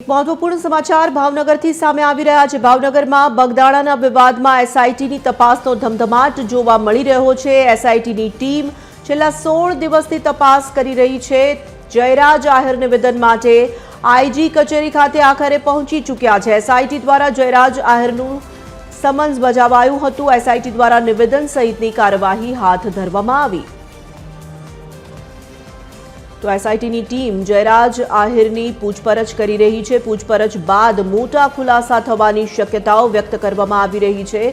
મહત્વપૂર્ણ સમાચાર ભાવનગરથી સામે આવી રહ્યા છે। ભાવનગરમાં બગદાણાના વિવાદમાં એસઆઈટીની તપાસનો ધમધમાટ જોવા મળી રહ્યો છે। એસઆઈટીની ટીમ છેલ્લા 16 દિવસથી તપાસ કરી રહી છે। જયરાજ આહિર નિવેદન માટે આઈજી કચેરી ખાતે આખરે પહોંચી ચૂક્યા છે। એસઆઈટી દ્વારા જયરાજ આહિરનું સમન્સ બજાવાયું હતું। એસઆઈટી દ્વારા નિવેદન સહિતની કાર્યવાહી હાથ ધરવામાં આવી। તો એસઆઈટીની ટીમ જયરાજ આહિરની પૂછપરછ કરી રહી છે। પૂછપરછ બાદ મોટા ખુલાસા થવાની શક્યતાઓ વ્યક્ત કરવામાં આવી રહી છે।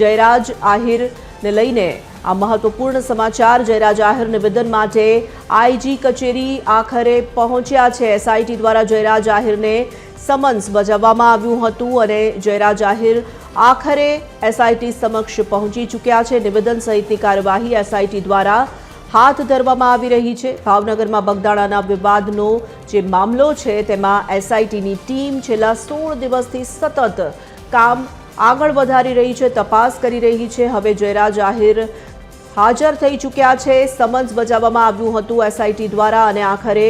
જયરાજ આહિરને લઈને આ મહત્વપૂર્ણ સમાચાર। જયરાજ આહિર નિવેદન માટે આઈજી કચેરી આખરે પહોંચ્યા છે। એસઆઈટી દ્વારા જયરાજ આહિરને સમન્સ બજાવવામાં આવ્યું હતું અને જયરાજ આહિર આખરે એસઆઈટી સમક્ષ પહોંચી ચૂક્યા છે। નિવેદન સહિતની કાર્યવાહી એસઆઈટી દ્વારા હાથ ધરવામાં આવી રહી છે। ભાવનગરમાં બગદાણાના વિવાદનો જે મામલો છે તેમાં એસઆઈટીની ટીમ છેલ્લા 16 દિવસથી સતત કામ આગળ વધારી રહી છે, તપાસ કરી રહી છે। હવે જયરાજ આહિર હાજર થઈ ચૂક્યા છે। સમન્સ બજાવવામાં આવ્યું હતું એસઆઈટી દ્વારા અને આખરે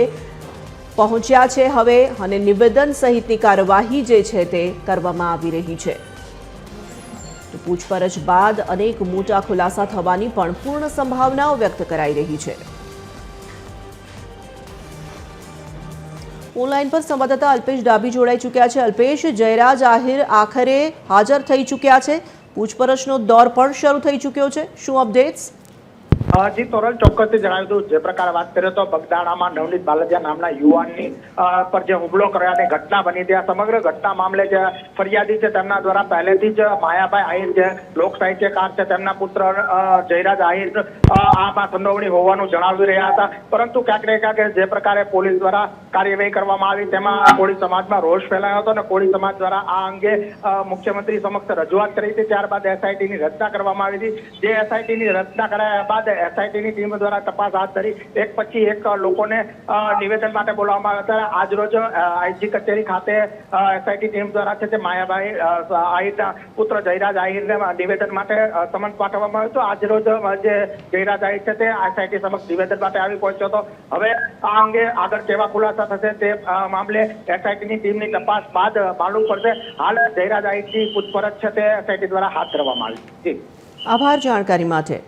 પહોંચ્યા છે હવે અને નિવેદન સહિતની કાર્યવાહી જે છે તે કરવામાં આવી રહી છે। તો પૂછપરછ બાદ અનેક મોટા ખુલાસા થવાની પણ પૂર્ણ સંભાવનાઓ વ્યક્ત કરાઈ રહી છે। ઓનલાઈન પર સંવાદદાતા અલ્પેશ ડાભી જોડાઈ ચૂક્યા છે। અલ્પેશ, જયરાજ આહિર આખરે હાજર થઈ ચૂક્યા છે, પૂછપરછનો દોર પણ શરૂ થઈ ચૂક્યો છે, શું અપડેટ્સ? જી તોરલ, ચોક્કસથી જણાવી દઉં, જે પ્રકારે વાત કરીએ તો બગદાણામાં નવનીત બાલદિયા નામના યુવાનની પર જે હુમલો કર્યાની ઘટના બની હતી, આ સમગ્ર ઘટના મામલે જે ફરિયાદી છે તેમના દ્વારા પહેલેથી જ માયાભાઈ આહિર જે લોક સાહિત્યકાર છે તેમના પુત્ર જયરાજ આહિર આમાં સંડોવણી હોવાનું જણાવી રહ્યા હતા। પરંતુ ક્યાંક ને ક્યાંક જે પ્રકારે પોલીસ દ્વારા કાર્યવાહી કરવામાં આવી તેમાં કોળી સમાજમાં રોષ ફેલાયો હતો અને કોળી સમાજ દ્વારા આ અંગે મુખ્યમંત્રી સમક્ષ રજૂઆત કરી હતી। ત્યારબાદ એસઆઈટીની રચના કરવામાં આવી હતી। જે એસઆઈટીની રચના કરાયા બાદ એસઆઈટીની ટીમ દ્વારા તપાસ હાથ ધરી એક પછી એક લોકોને નિવેદન માટે બોલાવવામાં આવ્યા હતા। આજરોજ આઈજી કચેરી ખાતે એસઆઈટી ટીમ દ્વારા છે તે માયાભાઈ આહિરના પુત્ર જયરાજ આહિરને નિવેદન માટે સમન્સ પાઠવવામાં આવ્યું હતું। આજરોજ જે જયરાજ આહિર છે તે એસઆઈટી સમક્ષ નિવેદન માટે આવી પહોંચ્યો હતો। હવે આ અંગે આગળ કેવા ખુલાસા થશે તે મામલે એસઆઈટીની ટીમની તપાસ બાદ માલુમ પડશે। હાલ જયરાજ આહિરની પૂછપરછ છે તે એસઆઈટી દ્વારા હાથ ધરવામાં આવી છે। આભાર જાણકારી માટે।